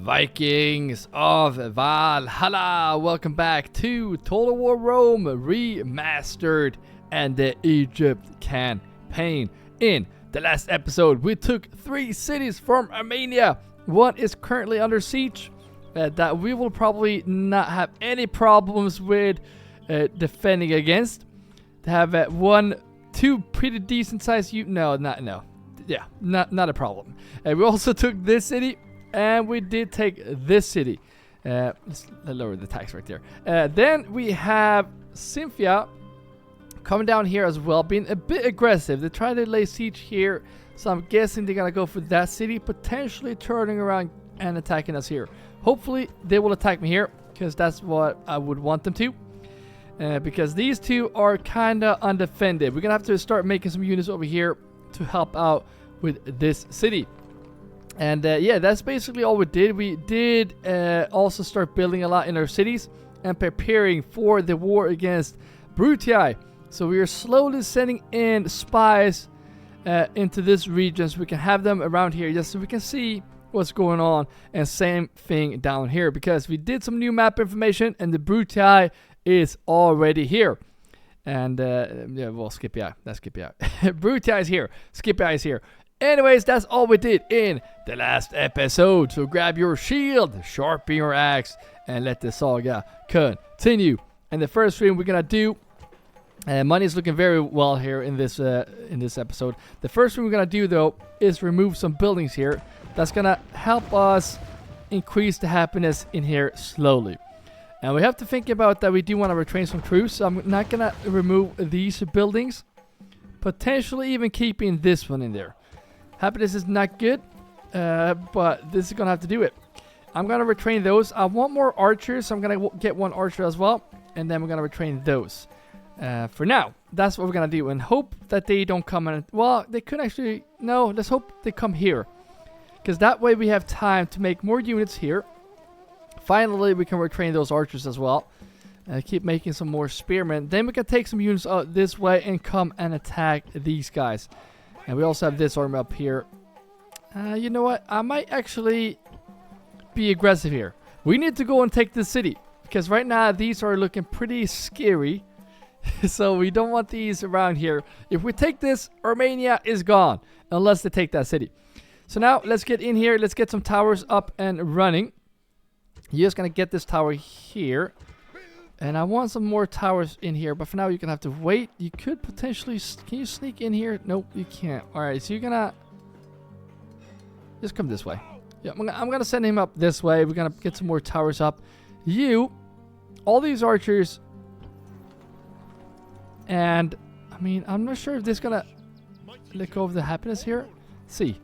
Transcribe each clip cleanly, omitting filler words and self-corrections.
Vikings of Valhalla, welcome back to Total War Rome Remastered and the Egypt campaign. In the last episode, we took 3 cities from Armenia. One is currently under siege that we will probably not have any problems with defending against. To have two pretty decent sized not a problem. We also took this city. And we did take this city. Let's lower the tax right there. Then we have Cynthia coming down here as well, being a bit aggressive. They try to lay siege here, so I'm guessing they're gonna go for that city, potentially turning around and attacking us here. Hopefully they will attack me here, because that's what I would want them to. Because these two are kinda undefended. We're gonna have to start making some units over here to help out with this city. And yeah, that's basically all we did. We did also start building a lot in our cities and preparing for the war against Brutii. So we are slowly sending in spies into this region so we can have them around here just so we can see what's going on. And same thing down here, because we did some new map information and the Brutii is already here. And yeah, well, Skippy Eye. That's Skippy Eye. Brutii is here. Skippy Eye is here. Anyways, that's all we did in the last episode. So grab your shield, sharpen your axe, and let the saga continue. And the first thing we're gonna do, money is looking very well here in this episode. The first thing we're gonna do though is remove some buildings here. That's gonna help us increase the happiness in here slowly. And we have to think about that. We do want to retrain some troops. So I'm not gonna remove these buildings. Potentially even keeping this one in there. Happiness is not good, but this is going to have to do it. I'm going to retrain those. I want more archers, so I'm going to get one archer as well. And then we're going to retrain those. For now, that's what we're going to do. And hope that they don't come in. Well, they could actually... No, let's hope they come here. Because that way we have time to make more units here. Finally, we can retrain those archers as well. Keep making some more spearmen. Then we can take some units out this way and come and attack these guys. And we also have this army up here. You know what? I might actually be aggressive here. We need to go and take this city. Because right now, these are looking pretty scary. So we don't want these around here. If we take this, Armenia is gone. Unless they take that city. So now, let's get in here. Let's get some towers up and running. You're just going to get this tower here. And I want some more towers in here, but for now you're gonna have to wait. You could potentially... Can you sneak in here? Nope, you can't. Alright, so you're gonna... Just come this way. Yeah, I'm gonna send him up this way. We're gonna get some more towers up. All these archers... And... I mean, I'm not sure if this is gonna... let go of the happiness here. See.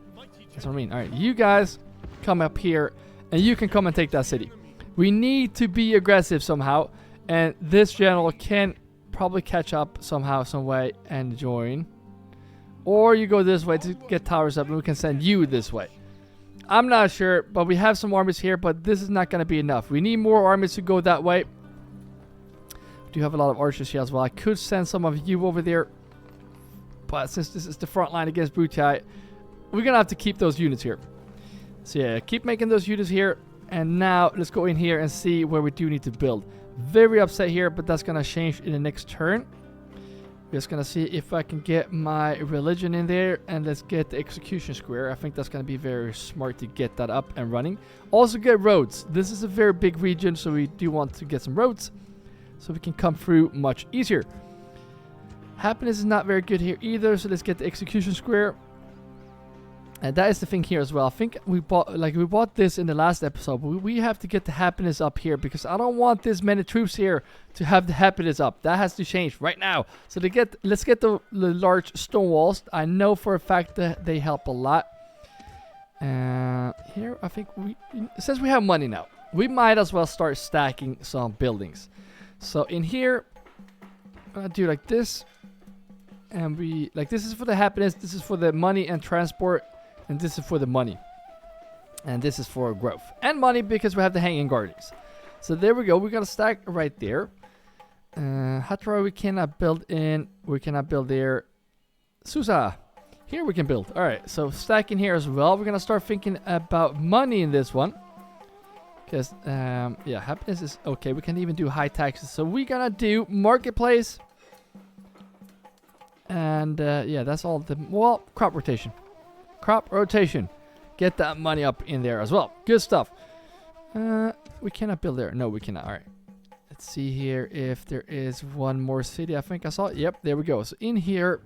That's what I mean. Alright, you guys come up here, and you can come and take that city. We need to be aggressive somehow. And this general can probably catch up somehow, some way, and join. Or you go this way to get towers up, and we can send you this way. I'm not sure, but we have some armies here, but this is not going to be enough. We need more armies to go that way. We do have a lot of archers here as well. I could send some of you over there. But since this is the front line against Brutii, we're going to have to keep those units here. So yeah, keep making those units here. And now, let's go in here and see where we do need to build. Very upset here, but that's gonna change in the next turn. Just gonna see if I can get my religion in there, and let's get the execution square. I think that's gonna be very smart to get that up and running. Also get roads. This is a very big region, so we do want to get some roads so we can come through much easier. Happiness is not very good here either, so let's get the execution square. And that is the thing here as well. I think we bought this in the last episode, but we have to get the happiness up here because I don't want this many troops here to have the happiness up. That has to change right now. So let's get the large stone walls. I know for a fact that they help a lot. Here I think since we have money now, we might as well start stacking some buildings. So in here, I'm gonna do like this, and this is for the happiness. This is for the money and transport. And this is for the money. And this is for growth. And money because we have the hanging gardens. So there we go. We're going to stack right there. Hatra we cannot build in. We cannot build there. Susa. Here we can build. Alright, so stacking here as well. We're going to start thinking about money in this one. Because, yeah, happiness is okay. We can even do high taxes. So we're gonna do marketplace. And, yeah, that's all the... Well, crop rotation. Crop rotation. Get that money up in there as well. Good stuff. We cannot build there. No, we cannot. All right. Let's see here if there is one more city. I think I saw it. Yep, there we go. So in here,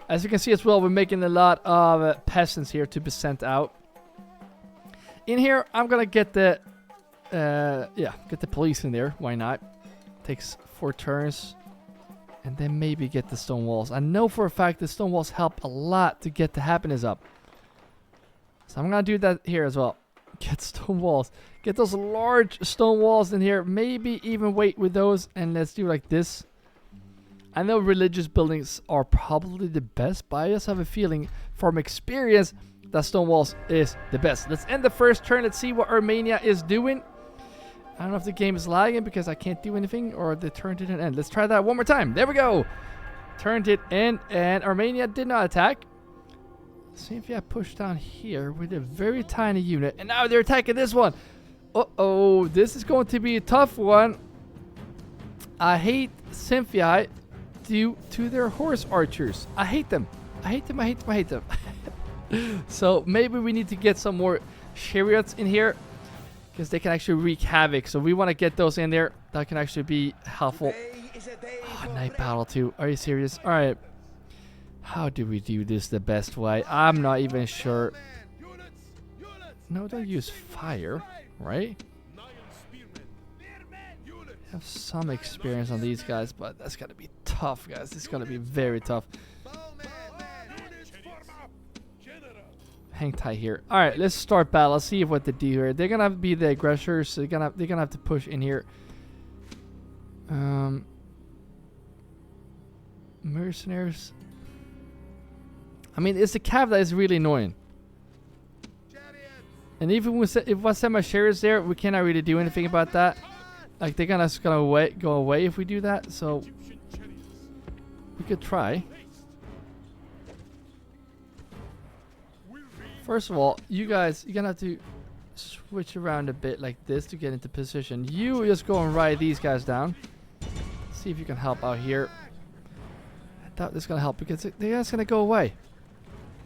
as you can see as well, we're making a lot of peasants here to be sent out. In here, I'm gonna get the, yeah, get the police in there. Why not? Takes 4 turns, and then maybe get the stone walls. I know for a fact the stone walls help a lot to get the happiness up. So I'm gonna do that here as well. Get stone walls. Get those large stone walls in here. Maybe even wait with those, and let's do like this. I know religious buildings are probably the best, but I just have a feeling from experience that stone walls is the best. Let's end the first turn. Let's see what Armenia is doing. I don't know if the game is lagging because I can't do anything, or the turn didn't end. Let's try that one more time. There we go. Turned it in, and Armenia did not attack. See if I push down here with a very tiny unit, and now they're attacking this one. Uh-oh, this is going to be a tough one. I hate Cynthia due to their horse archers. I hate them. I hate them, I hate them, I hate them. So maybe we need to get some more chariots in here, because they can actually wreak havoc. So we want to get those in there. That can actually be helpful. Oh, night battle too. Are you serious? All right. How do we do this the best way? I'm not even sure. No, don't use fire, right? I have some experience on these guys, but that's gonna be tough, guys. It's gonna be very tough. Hang tight here. All right, let's start battle. Let's see what they do here. They're gonna have to be the aggressors. So they're gonna have to push in here. Mercenaries. I mean, it's the cav that is really annoying. And even if I send my chariots there, we cannot really do anything about that. Like, they're gonna go away if we do that. So we could try. First of all, you guys, you're gonna have to switch around a bit like this to get into position. You just go and ride these guys down. See if you can help out here. I doubt this is gonna help because they're just gonna go away.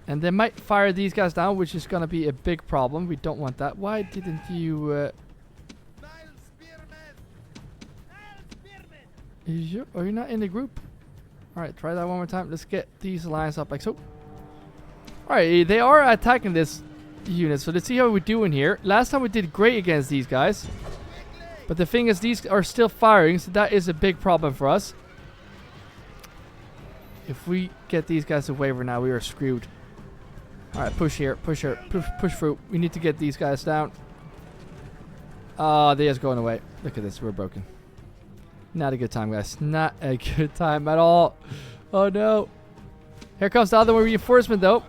And they might fire these guys down, which is gonna be a big problem. We don't want that. Why didn't you... Are you not in the group? Alright, try that one more time. Let's get these lines up like so. Alright, they are attacking this unit, so let's see how we're doing here. Last time we did great against these guys. But the thing is, these are still firing, so that is a big problem for us. If we get these guys to waver now, we are screwed. Alright, push here, push here, push through. We need to get these guys down. Oh, they're just going away. Look at this, we're broken. Not a good time, guys. Not a good time at all. Oh no. Here comes the other one reinforcement though.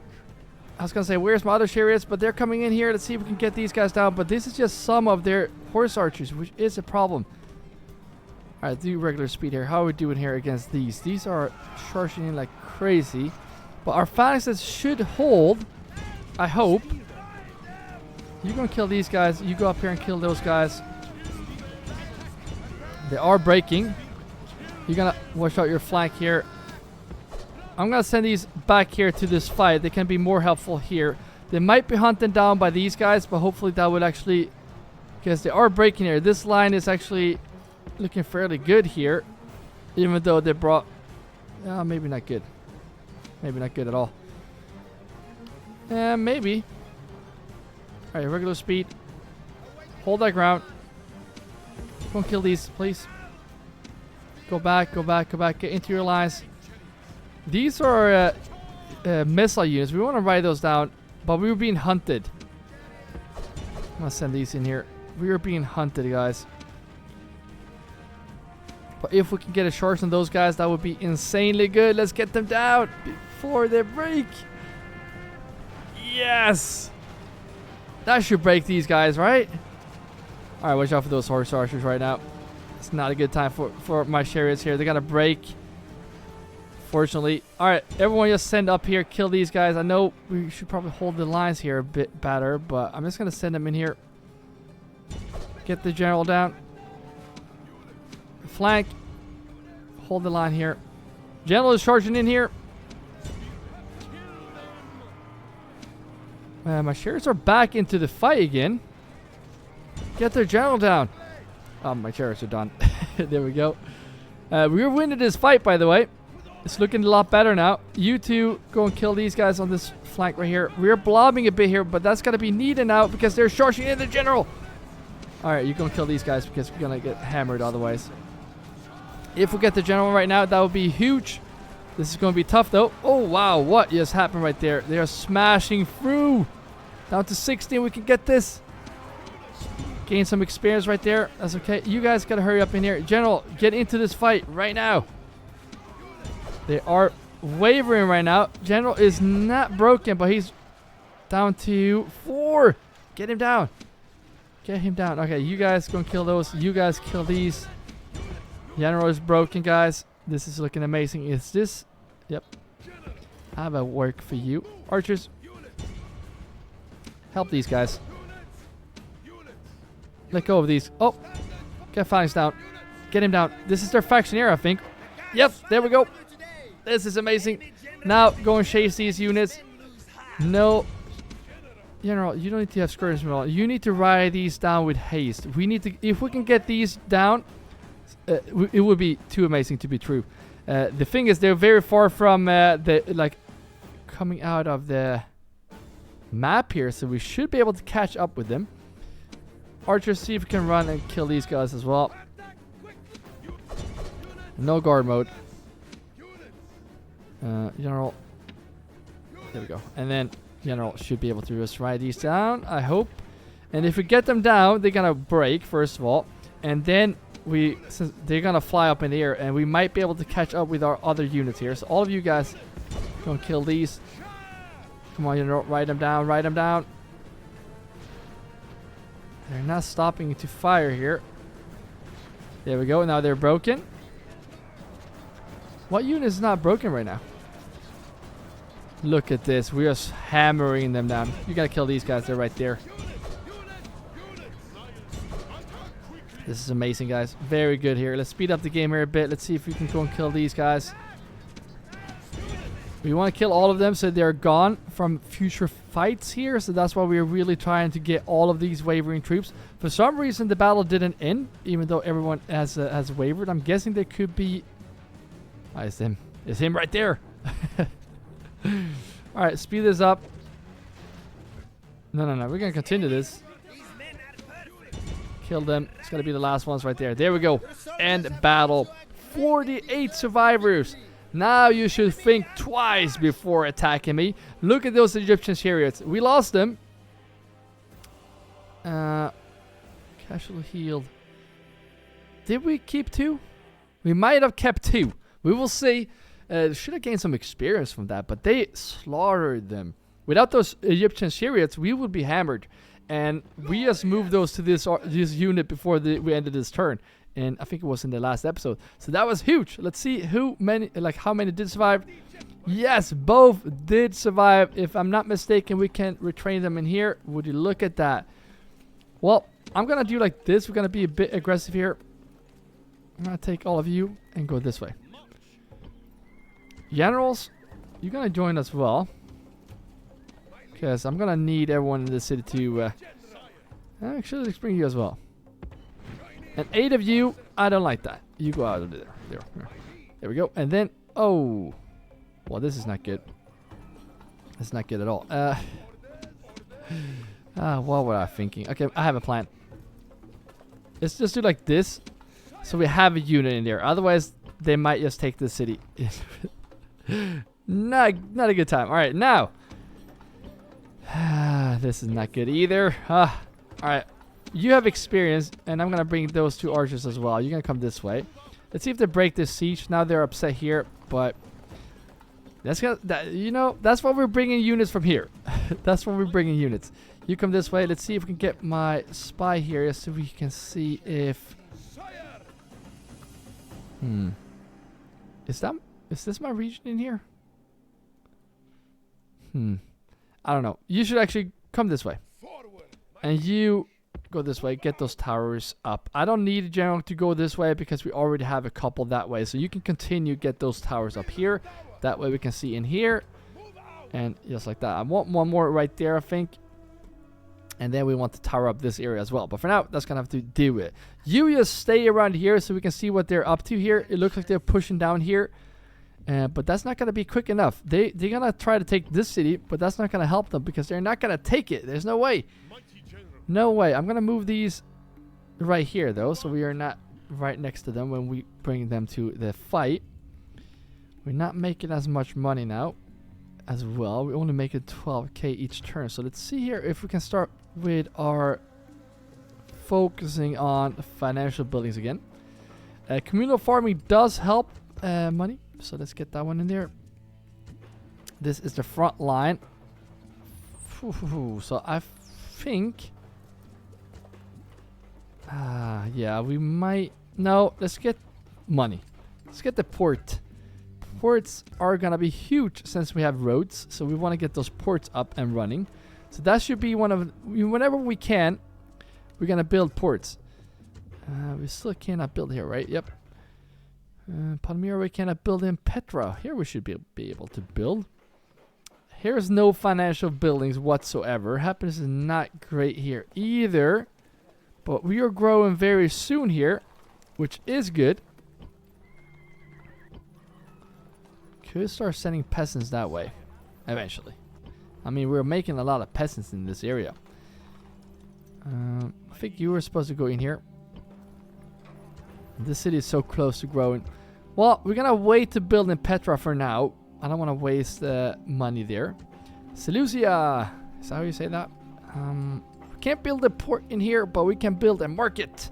I was gonna say, where's my other chariots? But they're coming in here. Let's see if we can get these guys down. But this is just some of their horse archers, which is a problem. Alright, do regular speed here. How are we doing here against these? These are charging in like crazy. But our phalanxes should hold. I hope. You're gonna kill these guys. You go up here and kill those guys. They are breaking. You're gonna watch out your flank here. I'm gonna send these back here to this fight. They can be more helpful here. They might be hunted down by these guys, but hopefully that would actually... Because they are breaking here. This line is actually looking fairly good here. Even though they brought... maybe not good. Maybe not good at all. Maybe. Alright, regular speed. Hold that ground. Don't kill these, please. Go back, go back, go back. Get into your lines. These are missile units. We want to ride those down, but we were being hunted. I'm going to send these in here. We are being hunted, guys. But if we can get a charge on those guys, that would be insanely good. Let's get them down before they break. Yes! That should break these guys, right? Alright, watch out for those horse archers right now. It's not a good time for my chariots here. They got to break. Fortunately. Alright, everyone just send up here. Kill these guys. I know we should probably hold the lines here a bit better, but I'm just going to send them in here. Get the general down. Flank. Hold the line here. General is charging in here. My chariots are back into the fight again. Get their general down. Oh, my chariots are done. There we go. We're winning this fight, by the way. It's looking a lot better now. You two go and kill these guys on this flank right here. We're blobbing a bit here, but that's going to be needed now because they're charging in the general. Alright, you go and kill these guys because we're going to get hammered otherwise. If we get the general right now, that would be huge. This is going to be tough, though. Oh, wow. What just happened right there? They are smashing through. Down to 16. We can get this. Gain some experience right there. That's okay. You guys got to hurry up in here. General, get into this fight right now. They are wavering right now. General is not broken, but he's down to 4. Get him down. Get him down. Okay, you guys go and kill those. You guys kill these. General is broken, guys. This is looking amazing. Is this? Yep. I have a work for you. Archers. Help these guys. Let go of these. Oh. Get Phalanx down. Get him down. This is their factionaire, I think. Yep, there we go. This is amazing. Now, go and chase these units. No. General, you don't need to have skirmishes at all. You need to ride these down with haste. We need to... If we can get these down, it would be too amazing to be true. The thing is, they're very far from the... Like, coming out of the map here. So we should be able to catch up with them. Archers, see if we can run and kill these guys as well. No guard mode. General. There we go. And then General should be able to just ride these down, I hope. And if we get them down, they're gonna break first of all, and then since they're gonna fly up in the air, and we might be able to catch up with our other units here. So all of you guys go and kill these. Come on, General, ride them down, ride them down. They're not stopping to fire here. There we go. Now they're broken. What unit is not broken right now? Look at this. We are hammering them down. You gotta kill these guys. They're right there. This is amazing, guys. Very good here. Let's speed up the game here a bit. Let's see if we can go and kill these guys. We want to kill all of them so they're gone from future fights here. So that's why we're really trying to get all of these wavering troops. For some reason, the battle didn't end, even though everyone has wavered. I'm guessing there could be... Oh, it's him. It's him right there. Alright, speed this up. No. We're going to continue this. Kill them. It's going to be the last ones right there. There we go. End battle. 48 survivors. Now you should think twice before attacking me. Look at those Egyptian chariots. We lost them. Casual healed. Did we keep 2? We might have kept 2. We will see. Should have gained some experience from that, but they slaughtered them. Without those Egyptian chariots, we would be hammered. And we just moved those to this unit before we ended this turn. And I think it was in the last episode. So that was huge. Let's see how many did survive. Yes, both did survive. If I'm not mistaken, we can retrain them in here. Would you look at that? Well, I'm going to do like this. We're going to be a bit aggressive here. I'm going to take all of you and go this way. Generals, you're going to join as well. Because I'm going to need everyone in the city to... actually, let's bring you as well. And 8 of you, I don't like that. You go out of there. There we go. And then, oh. Well, this is not good. It's not good at all. What were I thinking? Okay, I have a plan. Let's just do like this. So we have a unit in there. Otherwise, they might just take the city. Not a good time. All right, now. This is not good either. All right. You have experience, and I'm going to bring those 2 archers as well. You're going to come this way. Let's see if they break this siege. Now they're upset here, but that's why we're bringing units from here. That's why we're bringing units. You come this way. Let's see if we can get my spy here so we can see if... Is this my region in here? I don't know. You should actually come this way. And you... go this way. Get those towers up. I don't need a general to go this way because we already have a couple that way. So you can continue get those towers up here. That way we can see in here. And just like that. I want one more right there, I think. And then we want to tower up this area as well. But for now, that's going to have to deal with it. You just stay around here so we can see what they're up to here. It looks like they're pushing down here. But that's not going to be quick enough. They're going to try to take this city, but that's not going to help them because they're not going to take it. There's no way. No way. I'm going to move these right here, though, so we are not right next to them when we bring them to the fight. We're not making as much money now as well. We only make it 12k each turn. So let's see here if we can start with our focusing on financial buildings again. Communal farming does help money. So let's get that one in there. This is the front line. So I think... yeah, we might... No, let's get money. Let's get the port. Ports are going to be huge since we have roads. So we want to get those ports up and running. So that should be one of... Whenever we can, we're going to build ports. We still cannot build here, right? Yep. Palmyra, we cannot build in Petra. Here we should be able to build. Here's no financial buildings whatsoever. Happiness is not great here either. But we are growing very soon here, which is good. Could start sending peasants that way eventually. I mean, we're making a lot of peasants in this area. I think you were supposed to go in here. This city is so close to growing. Well, we're gonna wait to build in Petra for now. I don't want to waste money there. Seleucia, is that how you say that? We can't build a port in here, but we can build a market.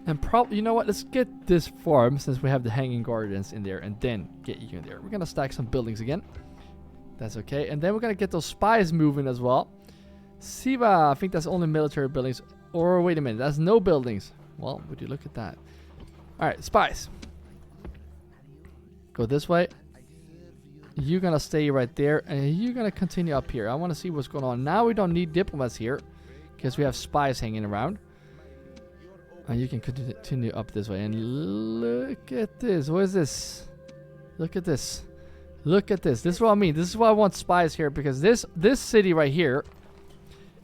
And probably, you know what? Let's get this farm since we have the hanging gardens in there, and then get you in there. We're gonna stack some buildings again. That's okay. And then we're gonna get those spies moving as well. Siva, I think that's only military buildings. Or wait a minute, that's no buildings. Well, would you look at that? Alright, spies. Go this way. You're gonna stay right there, and you're gonna continue up here. I want to see what's going on. Now we don't need diplomats here, because we have spies hanging around. And you can continue up this way. And look at this. What is this? Look at this. Look at this. This is what I mean. This is why I want spies here, because this city right here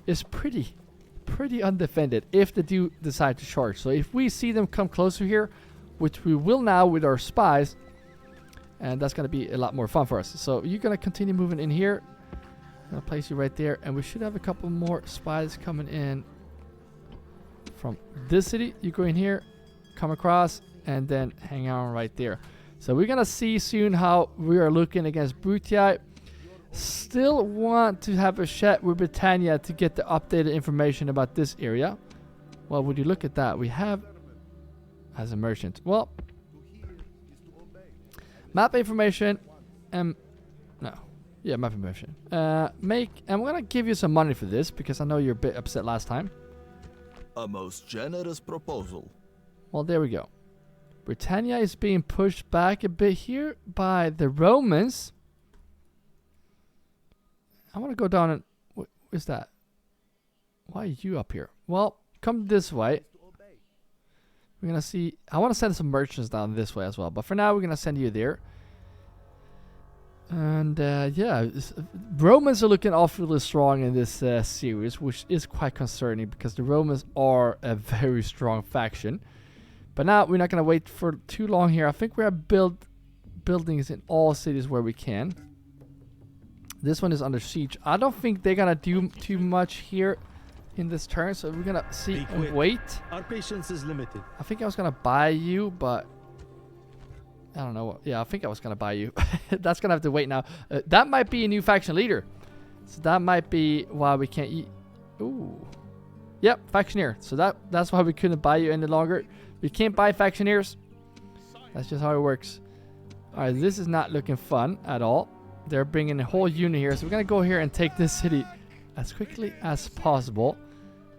is pretty undefended if they do decide to charge. So if we see them come closer here, which we will now with our spies, and that's going to be a lot more fun for us. So you're going to continue moving in here. I'm going to place you right there, and we should have a couple more spies coming in from this city. You go in here, come across, and then hang on right there. So we're going to see soon how we are looking against Brutii. Still want to have a chat with Britannia to get the updated information about this area. Well, would you look at that? We have as a merchant. Well, map information. No. Yeah, map information. I'm gonna give you some money for this because I know you're a bit upset last time. A most generous proposal. Well, there we go. Britannia is being pushed back a bit here by the Romans. I want to go down and... What is that? Why are you up here? Well, come this way. We're going to see... I want to send some merchants down this way as well. But for now, we're going to send you there. And yeah, Romans are looking awfully strong in this series, which is quite concerning because the Romans are a very strong faction. But now, we're not going to wait for too long here. I think we have buildings in all cities where we can. This one is under siege. I don't think they're gonna do too much here in this turn, so we're gonna see and wait. Our patience is limited. I think I was gonna buy you, but I don't know what. Yeah, I think I was gonna buy you. That's gonna have to wait now. That might be a new faction leader, so that might be why we can't eat. Ooh, yep, factioneer. So that's why we couldn't buy you any longer. We can't buy factioneers. That's just how it works. All right, this is not looking fun at all. They're bringing a whole unit here. So we're going to go here and take this city as quickly as possible.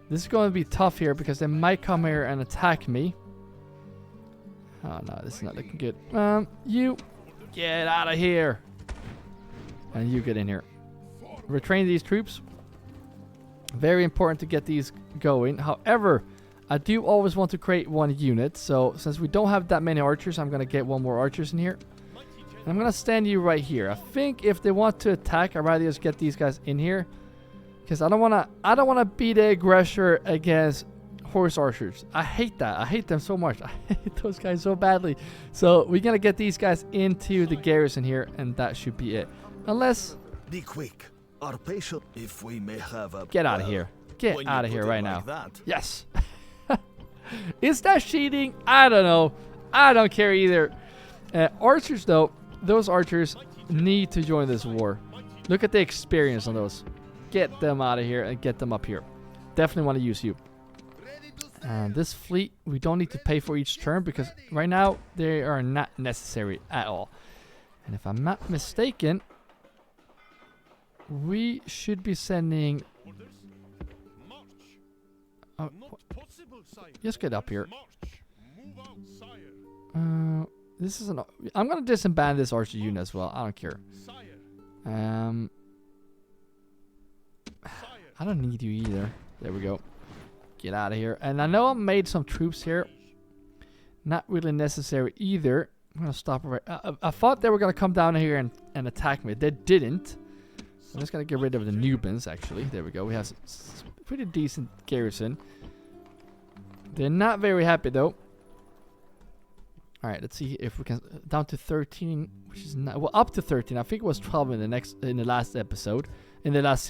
This is going to be tough here because they might come here and attack me. Oh, no. This is not looking good. You get out of here. And you get in here. Retrain these troops. Very important to get these going. However, I do always want to create one unit. So since we don't have that many archers, I'm going to get one more archers in here. And I'm going to stand you right here. I think if they want to attack, I'd rather just get these guys in here. Because I don't want to be the aggressor against horse archers. I hate that. I hate them so much. I hate those guys so badly. So we're going to get these guys into the garrison here. And that should be it. Unless... Be quick. Our patient, if we may have a... Get out of here. Get out of here right now. That. Yes. Is that cheating? I don't know. I don't care either. Archers, though, those archers need to join this war. Look at the experience on those. Get them out of here and get them up here. Definitely want to use you. And this fleet, we don't need to pay for each turn because right now they are not necessary at all. And if I'm not mistaken, we should be sending... Just get up here. This is an... I'm going to disband this archer unit as well. I don't care. I don't need you either. There we go. Get out of here. And I know I made some troops here. Not really necessary either. I'm going to stop right... I thought they were going to come down here and attack me. They didn't. I'm just going to get rid of the Nubans, actually. There we go. We have some pretty decent garrison. They're not very happy, though. Alright, let's see if we can... Down to 13, which is not... Well, up to 13. I think it was 12 in the last episode. In the last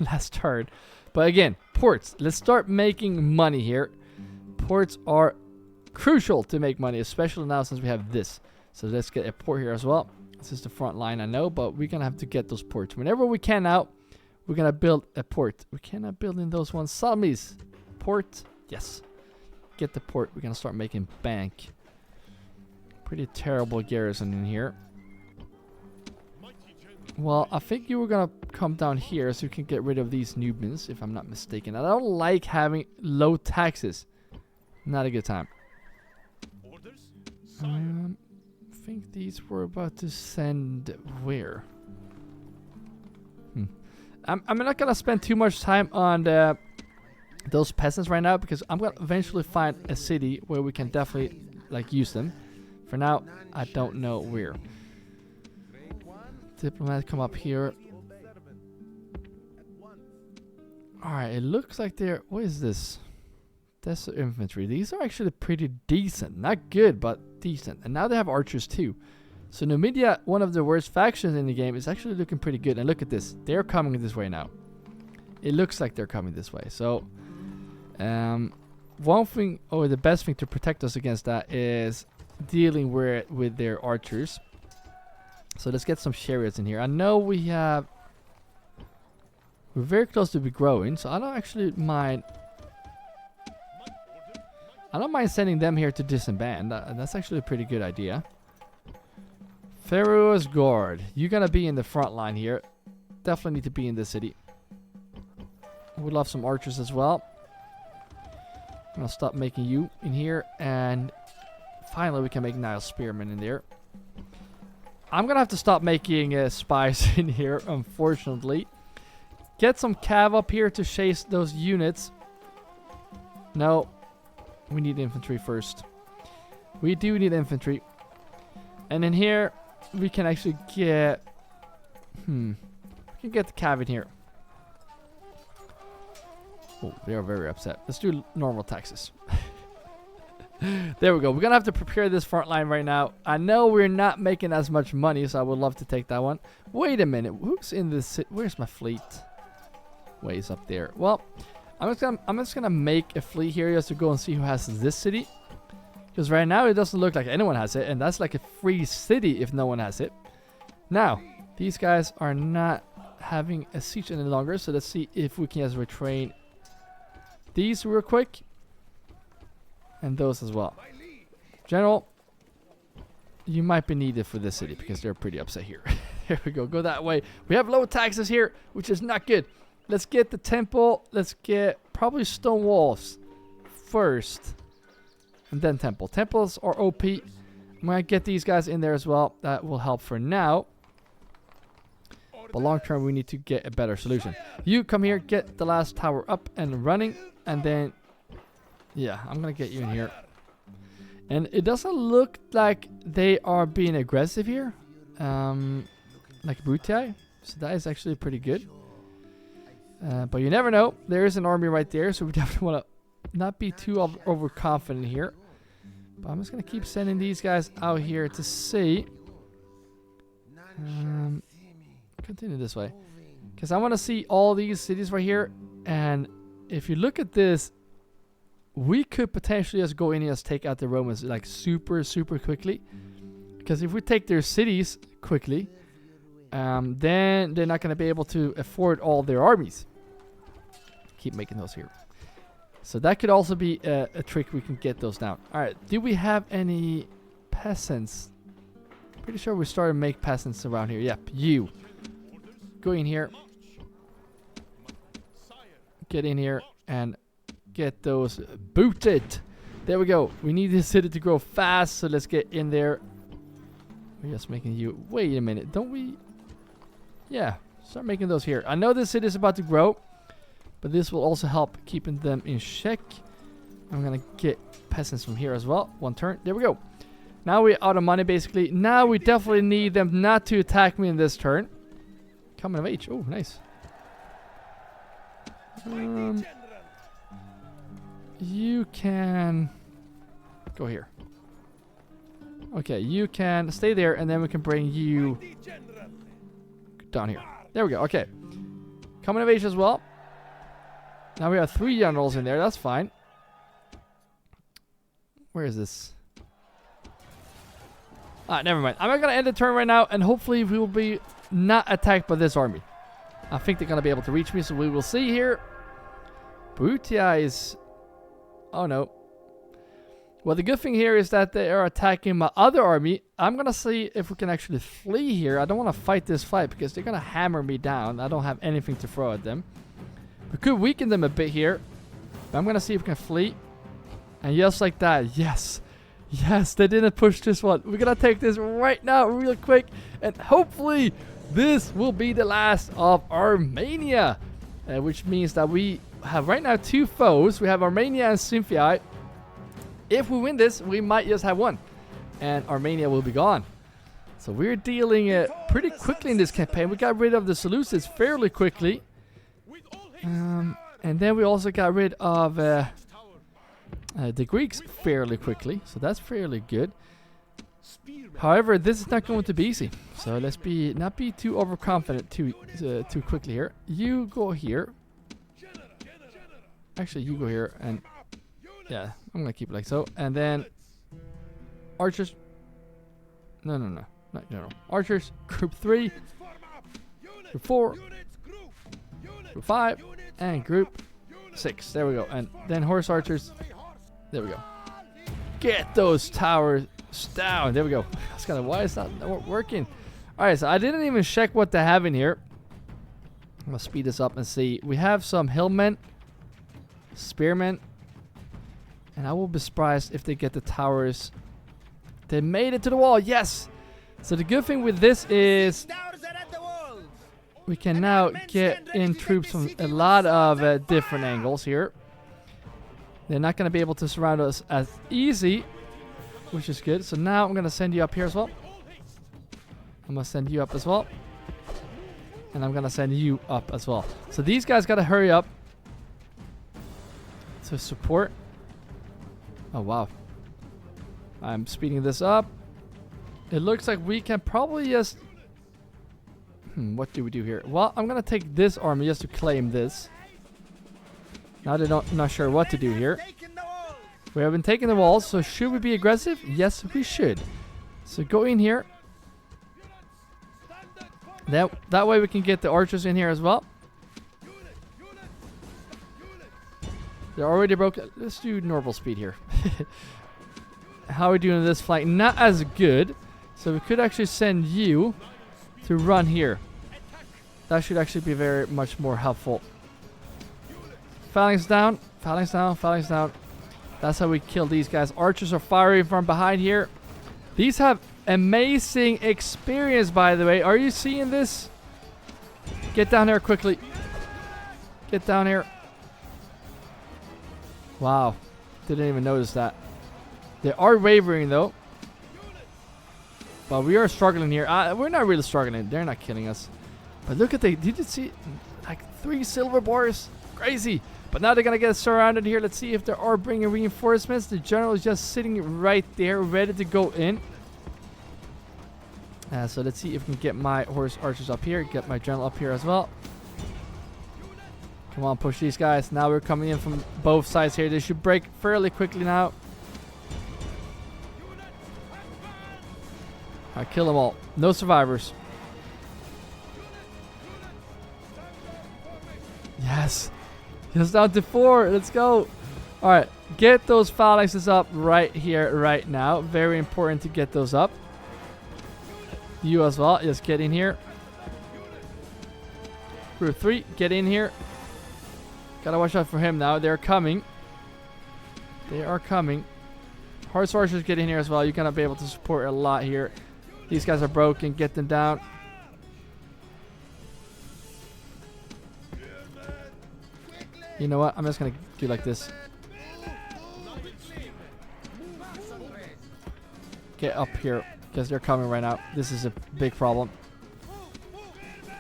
last turn. But again, ports. Let's start making money here. Ports are crucial to make money, especially now since we have this. So let's get a port here as well. This is the front line, I know, but we're going to have to get those ports. Whenever we can now, we're going to build a port. We cannot build in those ones. Salamis. Port. Yes. Get the port. We're going to start making bank. Pretty terrible garrison in here. Well, I think you were going to come down here so you can get rid of these Nubans, if I'm not mistaken. I don't like having low taxes. Not a good time. I think these were about to send where? I'm not going to spend too much time on those peasants right now because I'm going to eventually find a city where we can definitely use them. For now, I don't know where. Diplomat come up here. Alright, it looks like they're... What is this? That's the infantry. These are actually pretty decent. Not good, but decent. And now they have archers too. So Numidia, one of the worst factions in the game, is actually looking pretty good. And look at this. They're coming this way now. It looks like they're coming this way. So, one thing, or the best thing to protect us against that is dealing with their archers. So let's get some chariots in here. I know we have... We're very close to be growing, so I don't actually mind... I don't mind sending them here to disband. That's actually a pretty good idea. Pharaoh's Guard. You're gonna be in the front line here. Definitely need to be in this city. We'd love some archers as well. I'm gonna stop making you in here, and finally we can make Nile Spearmen in there. I'm gonna have to stop making spies in here, unfortunately. Get some cav up here to chase those units. No, we need infantry first. We do need infantry. And in here, we can actually get... we can get the cav in here. Oh, they are very upset. Let's do normal taxes. There we go. We're going to have to prepare this front line right now. I know we're not making as much money, so I would love to take that one. Wait a minute. Who's in this city? Where's my fleet? Ways up there. Well, I'm just gonna make a fleet here just to go and see who has this city. Because right now it doesn't look like anyone has it. And that's like a free city if no one has it. Now, these guys are not having a siege any longer. So let's see if we can just retrain these real quick. And those as well. General, you might be needed for this city because they're pretty upset here. Here we go. Go that way. We have low taxes here, which is not good. Let's get the temple. Let's get probably stone walls first. And then temple. Temples are OP. I'm going to get these guys in there as well. That will help for now. But long term, we need to get a better solution. You come here, get the last tower up and running, and then, yeah, I'm gonna get you in here. And it doesn't look like they are being aggressive here, like Brutai. So that is actually pretty good. But you never know. There is an army right there, so we definitely want to not be too overconfident here. But I'm just gonna keep sending these guys out here to see. Continue this way, because I want to see all these cities right here. And if you look at this, we could potentially just go in and just take out the Romans like super quickly. Because if we take their cities quickly, then they're not going to be able to afford all their armies. Keep making those here. So that could also be a trick. We can get those down. All right. Do we have any peasants? Pretty sure we started to make peasants around here. Yep. You. Go in here. Get in here and get those booted. There we go. We need this city to grow fast, so let's get in there. We're just making you... Wait a minute. Don't we... Yeah. Start making those here. I know this city is about to grow, but this will also help keeping them in check. I'm going to get peasants from here as well. One turn. There we go. Now we're out of money, basically. Now we definitely need them not to attack me in this turn. Coming of age. Oh, nice. You can go here. Okay, you can stay there, and then we can bring you down here. There we go. Okay. Coming of age as well. Now we have 3 generals in there. That's fine. Where is this? Ah, never mind. I'm not going to end the turn right now, and hopefully we will be not attacked by this army. I think they're going to be able to reach me, so we will see here. Brutia is... Oh, no. Well, the good thing here is that they are attacking my other army. I'm going to see if we can actually flee here. I don't want to fight this fight because they're going to hammer me down. I don't have anything to throw at them. We could weaken them a bit here. But I'm going to see if we can flee. And just like that, yes. Yes, they didn't push this one. We're going to take this right now real quick. And hopefully this will be the last of Armenia. Which means that we have right now 2 foes. We have Armenia and Symphia. If we win this, we might just have 1. And Armenia will be gone. So we're dealing pretty quickly in this campaign. We got rid of the Seleucids fairly quickly. And then we also got rid of the Greeks fairly quickly. So that's fairly good. However, this is not going to be easy. So let's not be too overconfident too quickly here. You go here. Actually, you go here, and yeah, I'm gonna keep it like so. And then archers. No, not general. Archers, group 3, group 4, group 5, and group 6. There we go. And then horse archers. There we go. Get those towers down. There we go. That's kind of why it's not working. All right, so I didn't even check what they have in here. I'm gonna speed this up and see. We have some hillmen, spearmen, and I will be surprised if they get the towers. They made it to the wall. Yes. So the good thing with this is we can now get in troops from a lot of different angles here. They're not going to be able to surround us as easy, which is good. So now I'm going to send you up here as well. I'm going to send you up as well. And I'm going to send you up as well. So these guys got to hurry up to support. Oh, wow. I'm speeding this up. It looks like we can probably just... what do we do here? Well, I'm going to take this army just to claim this. Now they're not sure what to do here. We have been taking the walls, so should we be aggressive? Yes, we should. So go in here. That way we can get the archers in here as well. They're already broken. Let's do normal speed here. How are we doing this flank? Not as good. So we could actually send you to run here. That should actually be very much more helpful. Phalanx down. Phalanx down. Phalanx down. That's how we kill these guys. Archers are firing from behind here. These have amazing experience, by the way. Are you seeing this? Get down here quickly. Get down here. Wow. Didn't even notice that. They are wavering though. But we are struggling here. We're not really struggling. They're not killing us. But look at did you see like 3 silver bars? Crazy. But now they're going to get surrounded here. Let's see if they are bringing reinforcements. The general is just sitting right there ready to go in. So let's see if we can get my horse archers up here. Get my general up here as well. Come on, push these guys. Now we're coming in from both sides here. They should break fairly quickly now. Alright, kill them all. No survivors. Yes. Just down to 4. Let's go. Alright, get those phalanxes up right here, right now. Very important to get those up. You as well. Just get in here. Group 3, get in here. Gotta watch out for him now. They're coming. They are coming. Horse archers get in here as well. You're gonna be able to support a lot here. These guys are broken. Get them down. You know what? I'm just gonna do like this. Get up here because they're coming right now. This is a big problem.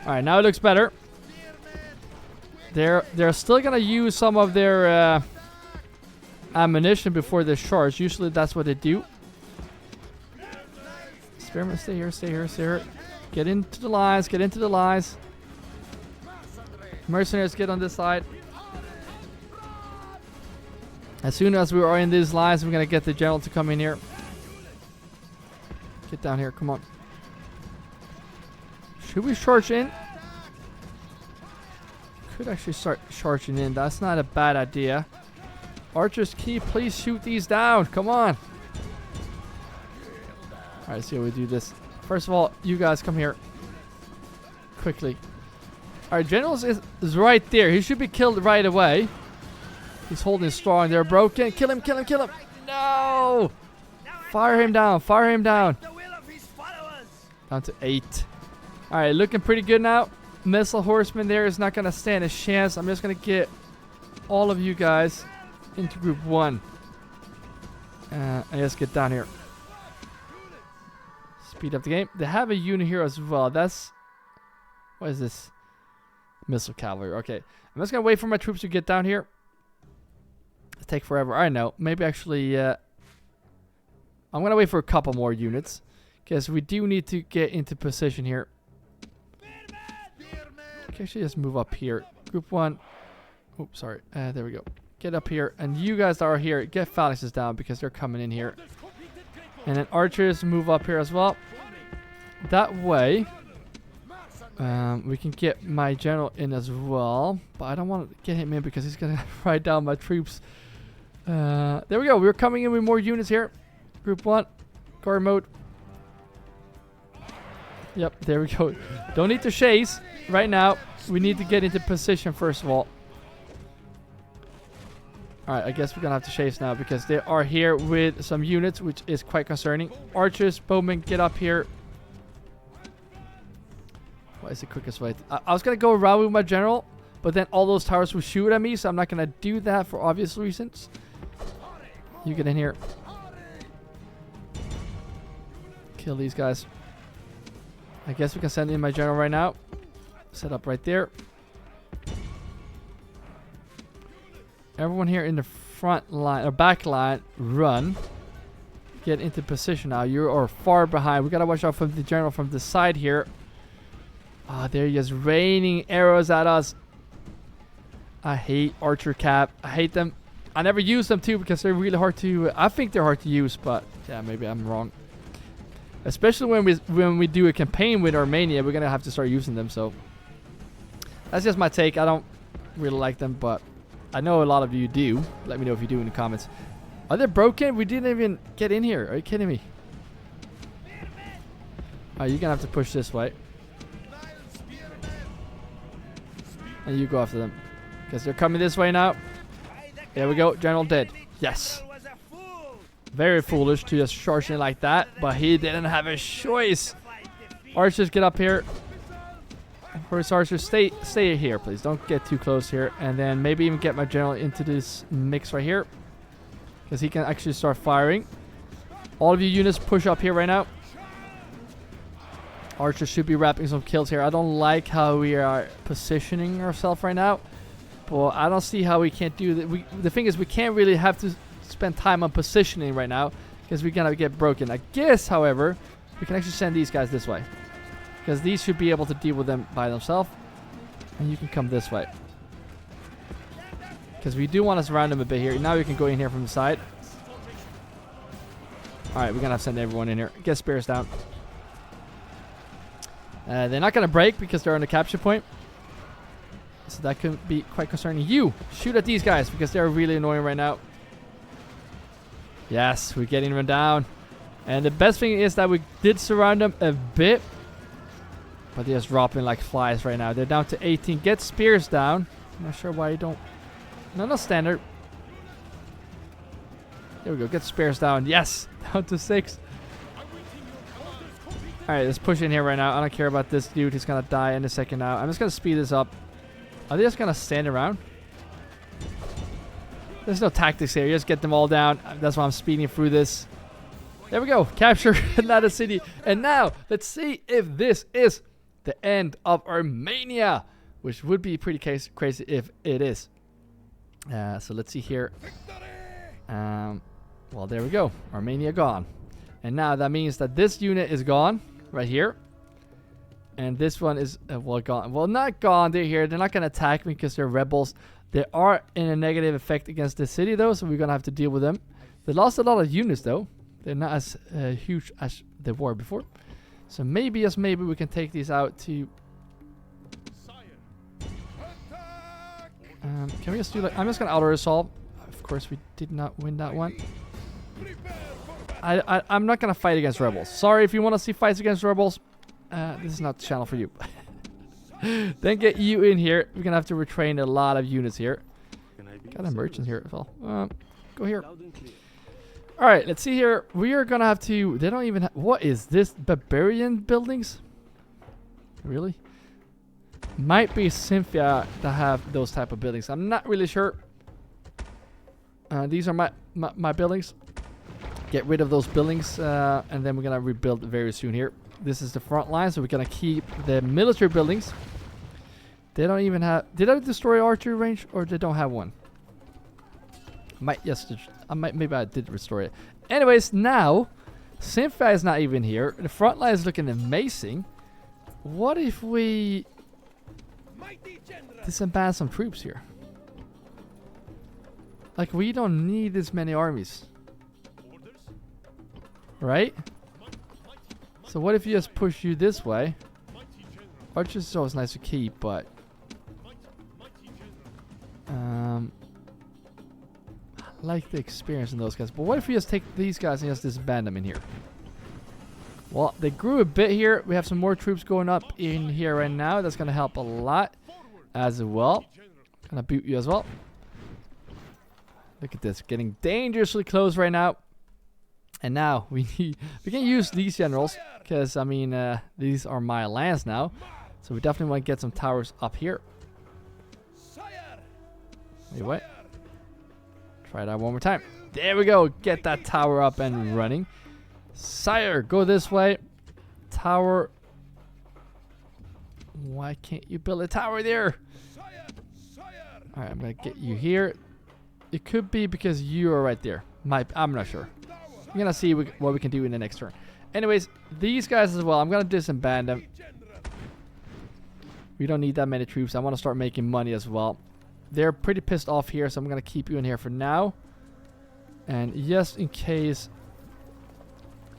All right, now it looks better. They're still gonna use some of their ammunition before they charge. Usually that's what they do. Experiment, stay here, stay here, stay here. Get into the lines, get into the lines. Mercenaries, get on this side. As soon as we are in these lines, we're gonna get the general to come in here. Get down here, come on. Should we charge in? Could actually start charging in. That's not a bad idea. Archers, can you please shoot these down? Come on. Alright, let's see how we do this. First of all, you guys come here. Quickly. Alright, Generals is right there. He should be killed right away. He's holding strong. They're broken. Kill him, kill him, kill him. No! Fire him down, fire him down. Down to 8. Alright, looking pretty good now. Missile Horseman there is not going to stand a chance. I'm just going to get all of you guys into group 1. And just get down here. Speed up the game. They have a unit here as well. That's... What is this? Missile Cavalry. Okay. I'm just going to wait for my troops to get down here. It'll take forever. I know. Maybe actually... I'm going to wait for a couple more units. Because we do need to get into position here. Okay, actually just move up here. Group 1. Oops, sorry. There we go. Get up here. And you guys that are here, get phalanxes down because they're coming in here. And then archers move up here as well. That way, we can get my general in as well. But I don't want to get him in because he's going to ride down my troops. There we go. We're coming in with more units here. Group 1. Guard mode. Yep, there we go. Don't need to chase right now. We need to get into position first of all. Alright, I guess we're going to have to chase now because they are here with some units, which is quite concerning. Archers, bowmen, get up here. What is the quickest way? I was going to go around with my general, but then all those towers will shoot at me, so I'm not going to do that for obvious reasons. You get in here. Kill these guys. I guess we can send in my general right now. Set up right there. Everyone here in the front line or back line, run. Get into position now. You are far behind. We gotta watch out for the general from the side here. Ah, they're just raining arrows at us. I hate archer cap. I hate them. I never use them too because they're really hard to. I think they're hard to use, but yeah, maybe I'm wrong. Especially when we do a campaign with Armenia, we're gonna have to start using them. So that's just my take. I don't really like them, but I know a lot of you do. Let me know if you do in the comments. Are they broken? We didn't even get in here. Are you kidding me? Alright, you're gonna have to push this way. And you go after them. Because they're coming this way now. There we go. General dead. Yes. Very foolish to just charge in like that. But he didn't have a choice. Archers, get up here. Horse archers, stay here, please. Don't get too close here. And then maybe even get my general into this mix right here, because he can actually start firing. All of you units push up here right now. Archers should be wrapping some kills here. I don't like how we are positioning ourselves right now, but I don't see how we can't do that. The thing is, we can't really have to spend time on positioning right now, because we're gonna get broken. I guess, however, we can actually send these guys this way, because these should be able to deal with them by themselves. And you can come this way, because we do want to surround them a bit here. Now we can go in here from the side. Alright, we're gonna have to send everyone in here. Get spears down. They're not gonna break because they're on the capture point, so that could be quite concerning. You shoot at these guys because they're really annoying right now. Yes, we're getting them down. And the best thing is that we did surround them a bit, but they're just dropping like flies right now. They're down to 18. Get spears down. I'm not sure why you don't. No, not standard. There we go. Get spears down. Yes, down to 6. Alright, let's push in here right now. I don't care about this dude. He's going to die in a second now. I'm just going to speed this up. Are they just going to stand around? There's no tactics here. You just get them all down. That's why I'm speeding through this. There we go. Capture another city. And now, let's see if this is the end of Armenia, which would be pretty crazy if it is. So let's see here. Well, there we go. Armenia gone. And now that means that this unit is gone. Right here. And this one is, well, gone. Well, not gone. They're here. They're not going to attack me because they're rebels. They are in a negative effect against the city, though, so we're going to have to deal with them. They lost a lot of units, though. They're not as huge as they were before. So maybe, yes, maybe we can take these out to... can we just do like... I'm just going to auto-resolve. Of course, we did not win that one. I'm not going to fight against rebels. Sorry if you want to see fights against rebels. This is not the channel for you. Then get you in here. We're going to have to retrain a lot of units here. Got a merchant here as well. Go here. Alright, let's see here. We are going to have to... They don't even have... What is this? Barbarian buildings? Really? Might be Cynthia that have those type of buildings. I'm not really sure. These are my buildings. Get rid of those buildings, and then we're gonna rebuild very soon here. This is the front line, so we're gonna keep the military buildings. They don't even have... Did I destroy archery range, or they don't have one? Yes, maybe I did restore it. Anyways, now Cynthia is not even here. The front line is looking amazing. What if we disband some troops here? Like, we don't need this many armies. Right? So what if you just push you this way? Archers is always nice to keep, but... I like the experience in those guys. But what if we just take these guys and just disband them in here? Well, they grew a bit here. We have some more troops going up in here right now. That's going to help a lot as well. Gonna boot you as well. Look at this. Getting dangerously close right now. And now we can use these generals. Because, I mean, these are my lands now. So we definitely want to get some towers up here. Wait, what? Try that one more time. There we go. Get that tower up and running. Sire, go this way. Tower. Why can't you build a tower there? Alright, I'm going to get you here. It could be because you are right there. I'm not sure. I'm going to see what we can do in the next turn. Anyways, these guys as well. I'm going to disband them. We don't need that many troops. I want to start making money as well. They're pretty pissed off here, so I'm going to keep you in here for now. And just in case,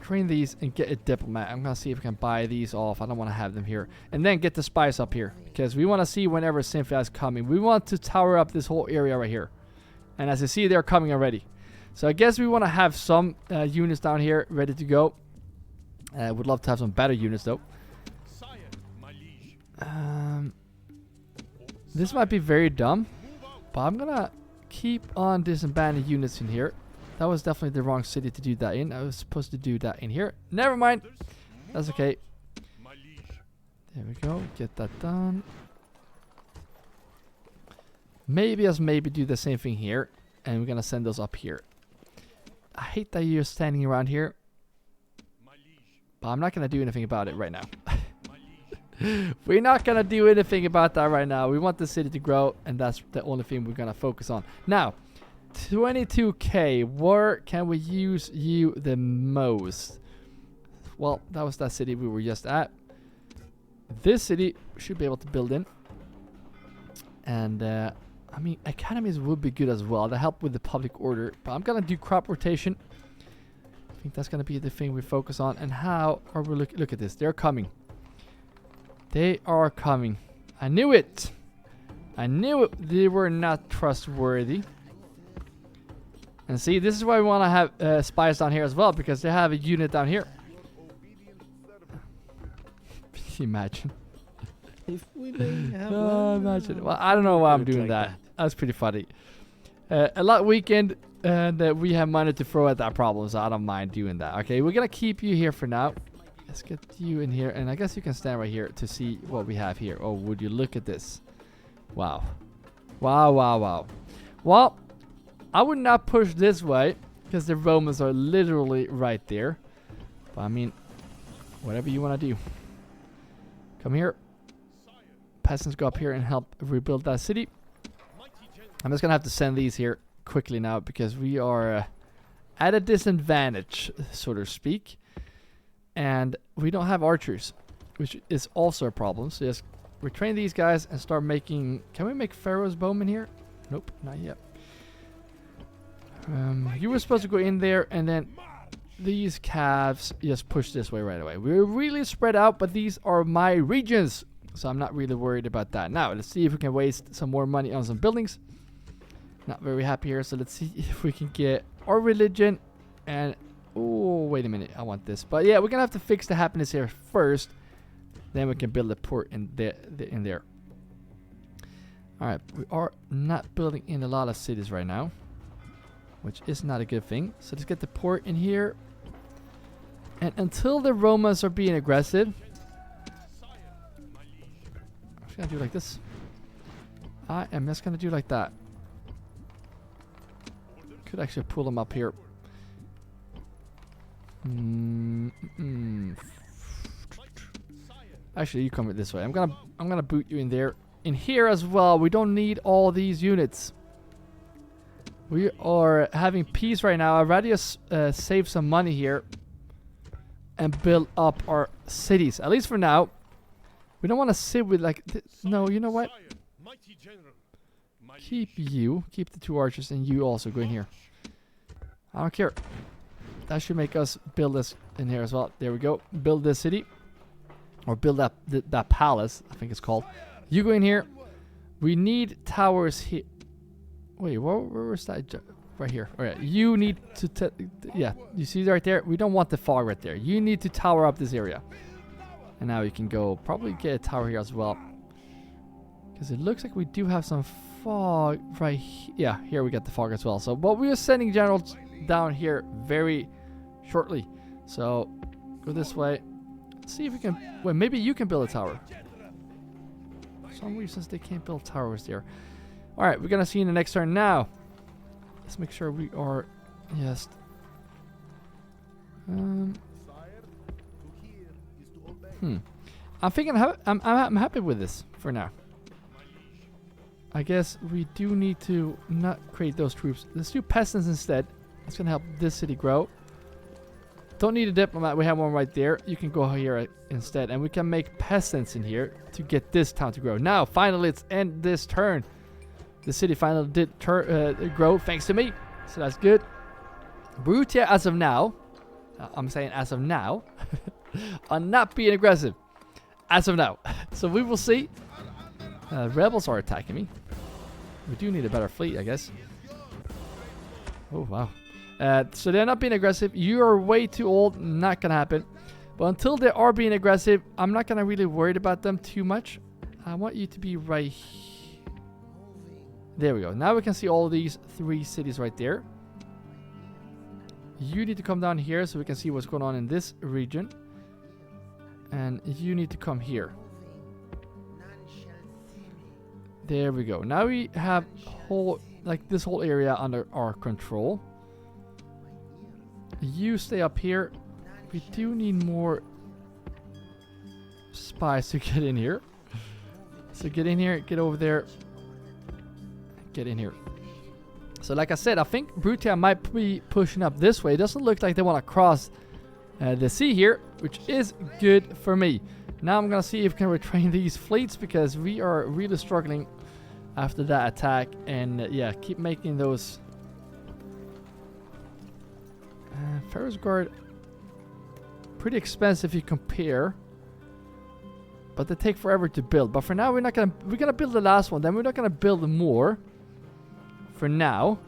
train these and get a diplomat. I'm going to see if I can buy these off. I don't want to have them here. And then get the spies up here, because we want to see whenever Cynthia is coming. We want to tower up this whole area right here. And as you see, they're coming already. So I guess we want to have some units down here ready to go. Would love to have some better units though. This might be very dumb, but I'm gonna keep on disbanding units in here. That was definitely the wrong city to do that in. I was supposed to do that in here. Never mind. That's okay. There we go. Get that done. Maybe us maybe do the same thing here. And we're going to send those up here. I hate that you're standing around here. But I'm not going to do anything about it right now. We're not going to do anything about that right now. We want the city to grow. And that's the only thing we're going to focus on. Now, 22k. Where can we use you the most? Well, that was that city we were just at. This city we should be able to build in. And, I mean, academies would be good as well to help with the public order. But I'm going to do crop rotation. I think that's going to be the thing we focus on. And how are we look at this. They're coming. They are coming. I knew it. I knew it. They were not trustworthy. And see, this is why we want to have spies down here as well. Because they have a unit down here. Imagine. If we may have one. Imagine. Well, I don't know why I'm doing that. That's pretty funny. A lot weekend, and we have money to throw at that problem, so I don't mind doing that. Okay, we're gonna keep you here for now. Let's get you in here, and I guess you can stand right here to see what we have here. Oh, would you look at this? Wow. Wow, wow, wow. Well, I would not push this way, because the Romans are literally right there. But I mean, whatever you want to do. Come here. Peasants go up here and help rebuild that city. I'm just going to have to send these here quickly now because we are at a disadvantage, so to speak. And we don't have archers, which is also a problem. So just retrain these guys and start making... Can we make Pharaoh's bowmen here? Nope, not yet. You were supposed to go in there and then these calves just push this way right away. We're really spread out, but these are my regions. So I'm not really worried about that. Now, let's see if we can waste some more money on some buildings. Not very happy here. So let's see if we can get our religion. And, oh, wait a minute. I want this. But yeah, we're going to have to fix the happiness here first. Then we can build a port in there. All right. We are not building in a lot of cities right now, which is not a good thing. So let's get the port in here. And until the Romans are being aggressive, I'm just going to do like this. I am just going to do like that. Could actually pull them up here. Actually, you come this way. I'm gonna boot you in there. In here as well. We don't need all these units. We are having peace right now. I'd rather just save some money here and build up our cities. At least for now. We don't want to sit with like... No, you know what? Keep you. Keep the 2 archers and you also go in here. I don't care. That should make us build this in here as well. There we go. Build this city. Or build that palace, I think it's called. You go in here. We need towers here. Wait, where was that? Right here. All right, you need to... yeah, you see right there? We don't want the fog right there. You need to tower up this area. And now you can go probably get a tower here as well. Because it looks like we do have some fog right here. Yeah, here we got the fog as well. So, but we are sending generals down here very shortly. So, go this way. Let's see if we can... Well, maybe you can build a tower. For some reasons they can't build towers there. Alright, we're going to see in the next turn now. Let's make sure we are... Yes. I'm thinking... I'm happy with this for now. I guess we do need to not create those troops. Let's do peasants instead. That's going to help this city grow. Don't need a diplomat. We have one right there. You can go here instead. And we can make peasants in here to get this town to grow. Now, finally, let's end this turn. The city finally did grow thanks to me. So that's good. Brutia, as of now, I'm saying as of now, are not being aggressive. As of now. So we will see. Rebels are attacking me. We do need a better fleet, I guess. Oh, wow. So they're not being aggressive. You are way too old. Not going to happen. But until they are being aggressive, I'm not going to really worry about them too much. I want you to be right here. There we go. Now we can see all these 3 cities right there. You need to come down here so we can see what's going on in this region. And you need to come here. There we go. Now we have this whole area under our control. You stay up here. We do need more spies to get in here. So get in here, get over there, get in here. So like I said, I think Brutia might be pushing up this way. It doesn't look like they want to cross the sea here, which is good for me. Now I'm going to see if we can retrain these fleets, because we are really struggling after that attack. And yeah, keep making those. Ferris Guard, pretty expensive if you compare. But they take forever to build. But for now, we're gonna build the last one. Then we're not gonna build more. For now.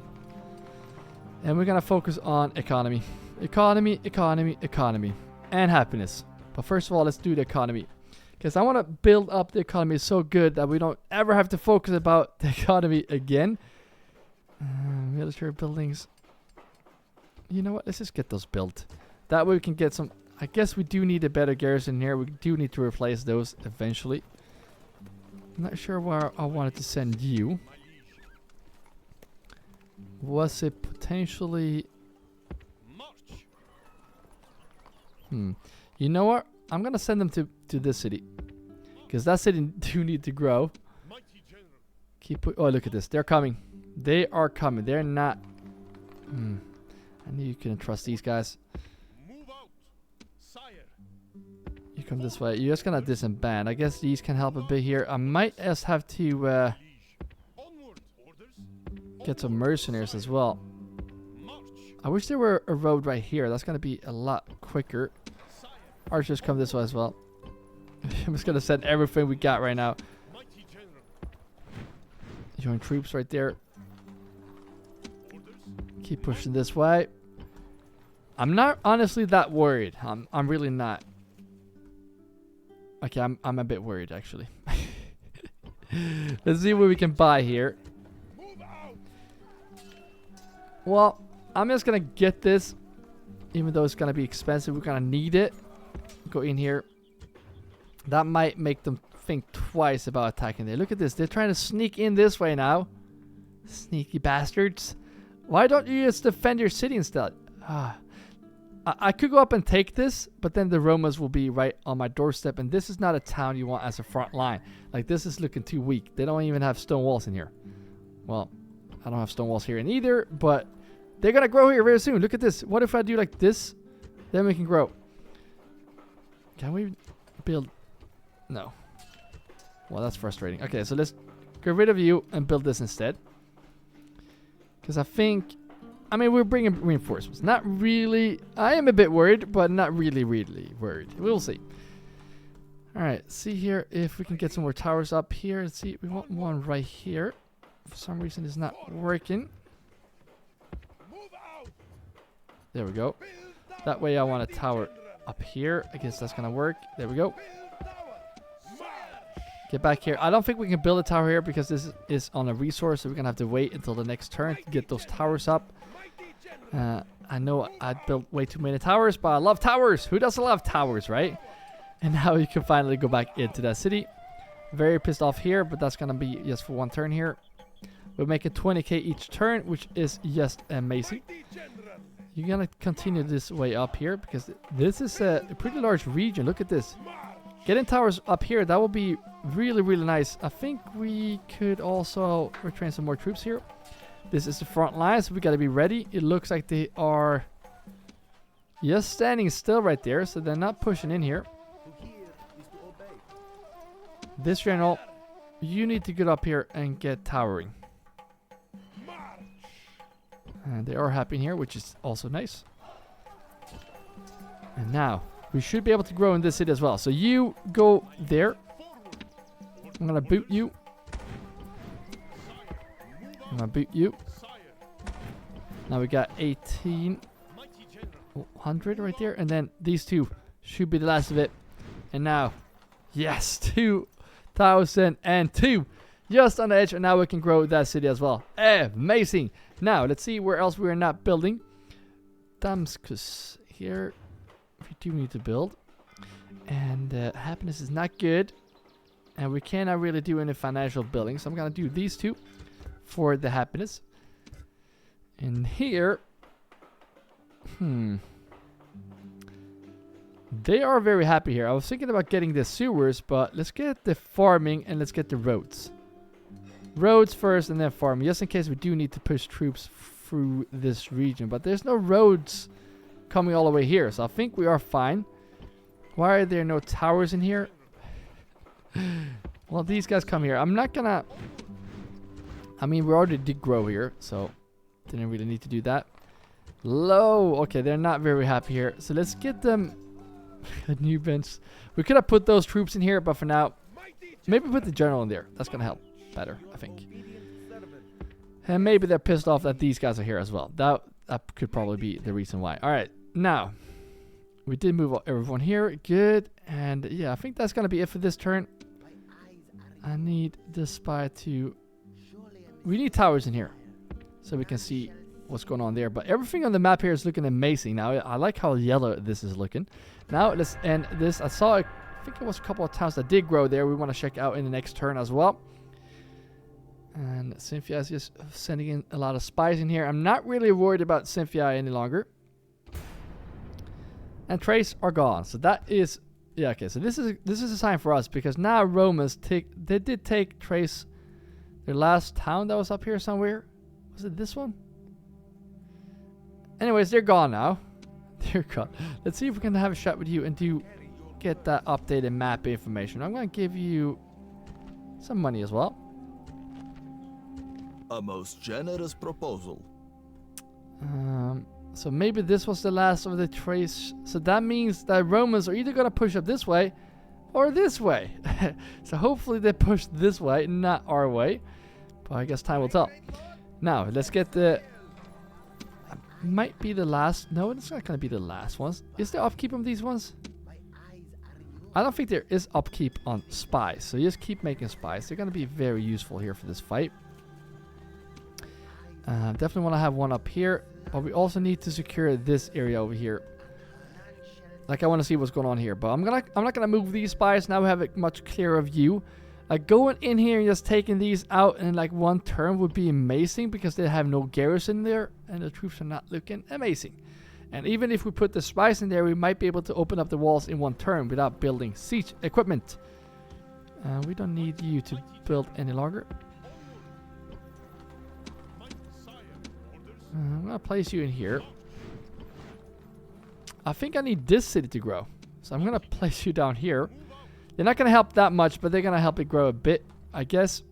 And we're gonna focus on economy. Economy, economy, economy. And happiness. But first of all, let's do the economy. Because I want to build up the economy so good that we don't ever have to focus about the economy again. Military buildings. You know what? Let's just get those built. That way we can get some... I guess we do need a better garrison here. We do need to replace those eventually. I'm not sure where I wanted to send you. Was it potentially... You know what? I'm going to send them to this city. Because that city do need to grow. Oh, look at this. They're coming. They are coming. They're not... I knew you couldn't trust these guys. You come this way. You're just gonna disband. I guess these can help a bit here. I might just have to get some mercenaries as well. I wish there were a road right here. That's gonna be a lot quicker. Archers come this way as well. I'm just gonna send everything we got right now. Join troops right there. Keep pushing this way. I'm not honestly that worried. I'm really not. Okay, I'm a bit worried actually. Let's see what we can buy here. Well, I'm just gonna get this, even though it's gonna be expensive. We're gonna need it. Go in here. That might make them think twice about attacking there. Look at this. They're trying to sneak in this way now. Sneaky bastards. Why don't you just defend your city instead? I could go up and take this, but then the Romans will be right on my doorstep, and this is not a town you want as a front line. Like, this is looking too weak. They don't even have stone walls in here. Well, I don't have stone walls here in either, but they're gonna grow here very soon. Look at this. What if I do like this? Then we can grow. Can we build? No. Well, that's frustrating. Okay, so let's get rid of you and build this instead. Because I think... I mean, we're bringing reinforcements. Not really. I am a bit worried, but not really, really worried. We'll see. All right. See here if we can get some more towers up here. Let's see. We want one right here. For some reason, it's not working. There we go. That way, I want a tower up here. I guess that's going to work. There we go. Get back here. I don't think we can build a tower here because this is on a resource. So we're going to have to wait until the next turn to get those towers up. I know I built way too many towers, but I love towers. Who doesn't love towers, right? And now you can finally go back into that city. Very pissed off here, but that's going to be just for one turn here. We'll make it 20k each turn, which is just amazing. You're going to continue this way up here because this is a pretty large region. Look at this. Getting towers up here, that will be really, really nice. I think we could also retrain some more troops here. This is the front line, so we got to be ready. It looks like they are just standing still right there, so they're not pushing in here. This general, you need to get up here and get towering. And they are happy here, which is also nice. And now, we should be able to grow in this city as well. So you go there. I'm going to boot you. I'm going to boot you. Now we got 1800 right there. And then these two should be the last of it. And now, yes, 2002. Just on the edge. And now we can grow that city as well. Amazing. Now, let's see where else we're not building. Damascus here. We do need to build. And happiness is not good. And we cannot really do any financial building. So I'm going to do these two for the happiness. And here... They are very happy here. I was thinking about getting the sewers, but let's get the farming and let's get the roads. Roads first and then farming, just in case we do need to push troops through this region. But there's no roads coming all the way here, so I think we are fine. Why are there no towers in here? Well, these guys come here. I'm not gonna... I mean, we already did grow here, so didn't really need to do that. Low. Okay, they're not very happy here. So let's get them a new bench. We could have put those troops in here, but for now, maybe put the general in there. That's going to help better, I think. And maybe they're pissed off that these guys are here as well. That could probably be the reason why. All right, now, we did move everyone here. Good. And yeah, I think that's going to be it for this turn. I need the spy to... We need towers in here so we can see what's going on there. But everything on the map here is looking amazing. Now, I like how yellow this is looking. Now, let's end this. I saw, I think it was a couple of towns that did grow there. We want to check out in the next turn as well. And Cynthia is just sending in a lot of spies in here. I'm not really worried about Cynthia any longer. And Trace are gone. So that is... Yeah, okay. So this is a sign for us because now Romans they did take Trace, their last town that was up here somewhere. Was it this one? Anyways, they're gone now. They're gone. Let's see if we can have a chat with you and get that updated map information. I'm going to give you some money as well. A most generous proposal. So maybe this was the last of the Trace. So that means that Romans are either going to push up this way or this way. So hopefully they push this way, not our way. But I guess time will tell. Now, let's get the... Might be the last. No, it's not going to be the last ones. Is there upkeep on these ones? I don't think there is upkeep on spies. So just keep making spies. They're going to be very useful here for this fight. Definitely want to have one up here. But we also need to secure this area over here. Like I want to see what's going on here. But I'm not gonna move these spies. Now we have a much clearer view. Like going in here and just taking these out in like one turn would be amazing because they have no garrison there and the troops are not looking amazing. And even if we put the spies in there, we might be able to open up the walls in one turn without building siege equipment. We don't need you to build any longer. I'm gonna place you in here. I think I need this city to grow, so I'm gonna place you down here. They're not gonna help that much, but they're gonna help it grow a bit, I guess.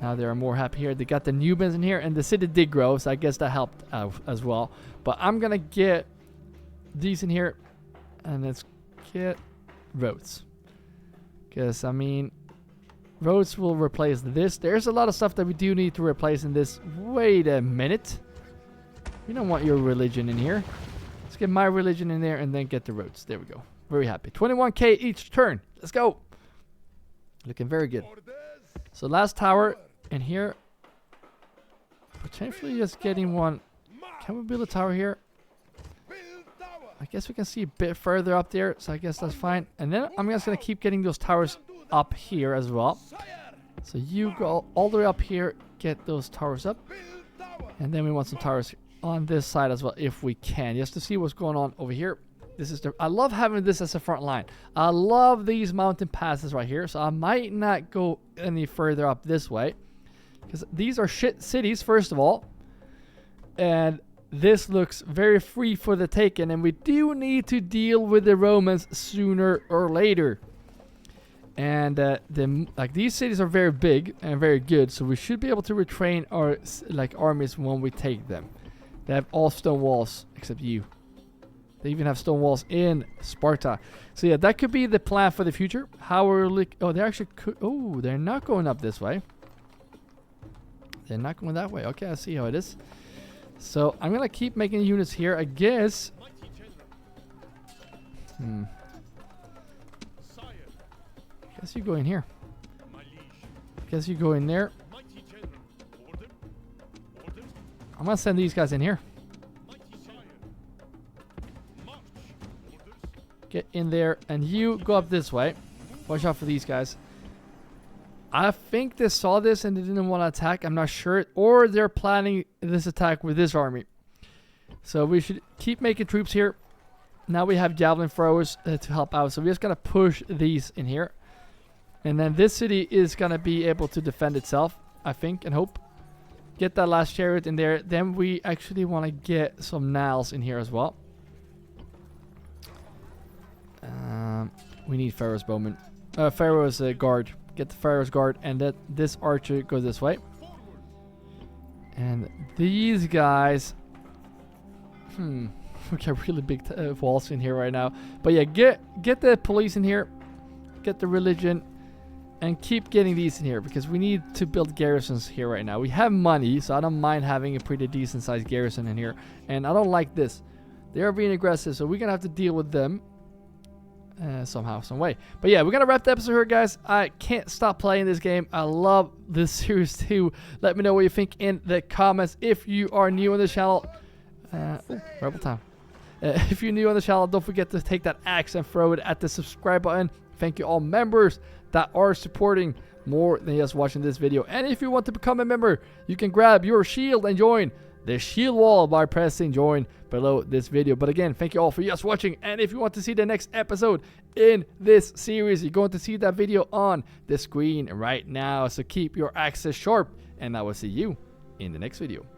Now they are more happy here. They got the Nubans in here, and the city did grow, so I guess that helped out as well. But I'm gonna get these in here, and let's get roads. Because I mean, roads will replace this. There's a lot of stuff that we do need to replace in this. Wait a minute. We don't want your religion in here. Let's get my religion in there and then get the roads. There we go. Very happy. 21k each turn. Let's go. Looking very good. So last tower in here. Potentially just getting one. Can we build a tower here? I guess we can see a bit further up there. So I guess that's fine. And then I'm just going to keep getting those towers up here as well. So you go all the way up here. Get those towers up. And then we want some towers on this side as well if we can. Just to see what's going on over here. This is I love having this as a front line. I love these mountain passes right here. So I might not go any further up this way. Because these are shit cities, first of all. And this looks very free for the taking. And we do need to deal with the Romans sooner or later. And these cities are very big and very good. So we should be able to retrain our armies when we take them. They have all stone walls except you. They even have stone walls in Sparta. So yeah, that could be the plan for the future. How are they actually they're not going up this way. They're not going that way. Okay, I see how it is. So I'm gonna keep making units here, I guess. Guess you go in here. Guess you go in there. I'm gonna send these guys in here. Get in there, and you go up this way. Watch out for these guys. I think they saw this and they didn't want to attack. I'm not sure. Or they're planning this attack with this army. So we should keep making troops here. Now we have javelin throwers to help out. So we're just going to push these in here. And then this city is going to be able to defend itself, I think, and hope. Get that last chariot in there. Then we actually want to get some nails in here as well. We need Pharaoh's bowman. Pharaoh's guard. Get the Pharaoh's guard, and that this archer goes this way. And these guys, we got really big walls in here right now. But yeah, get the police in here, get the religion, and keep getting these in here because we need to build garrisons here right now. We have money, so I don't mind having a pretty decent sized garrison in here. And I don't like this. They are being aggressive, so we're gonna have to deal with them. Somehow, some way. But yeah, we're gonna wrap the episode here, guys. I can't stop playing this game. I love this series too. Let me know what you think in the comments. If you are new on the channel, rebel time. If you're new on the channel, don't forget to take that axe and throw it at the subscribe button. Thank you all members that are supporting more than just watching this video. And if you want to become a member, you can grab your shield and join the shield wall by pressing join below this video. But again, thank you all for just watching, and if you want to see the next episode in this series, you're going to see that video on the screen right now. So keep your axes sharp, and I will see you in the next video.